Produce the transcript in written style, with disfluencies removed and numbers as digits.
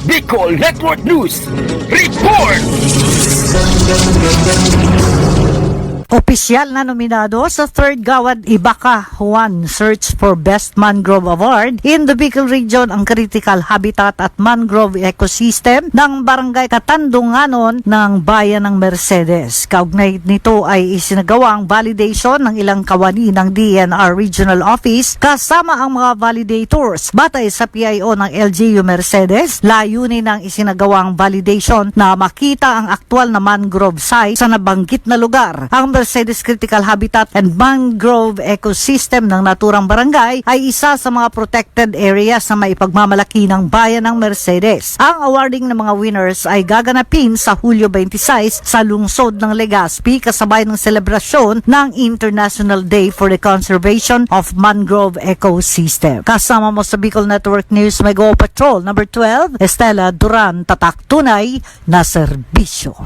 Bicol Network News. Report! Opisyal na nominado sa 3rd Gawad Ibaka Juan Search for Best Mangrove Award in the Bicol Region ang critical habitat at mangrove ecosystem ng Barangay Katandunganon ng Bayan ng Mercedes. Kaugnay nito ay isinagawa ang validation ng ilang kawani ng DNR Regional Office kasama ang mga validators. Batay sa PIO ng LGU Mercedes, layunin ng isinagawang validation na makita ang aktwal na mangrove site sa nabanggit na lugar. Ang Mercedes Critical Habitat and Mangrove Ecosystem ng naturang barangay ay isa sa mga protected areas na maipagmamalaki ng bayan ng Mercedes. Ang awarding ng mga winners ay gaganapin sa Hulyo 26 sa lungsod ng Legazpi kasabay ng selebrasyon ng International Day for the Conservation of Mangrove Ecosystem. Kasama mo sa Bicol Network News, may Go Patrol number 12, Estela Duran, tatak tunay na serbisyo.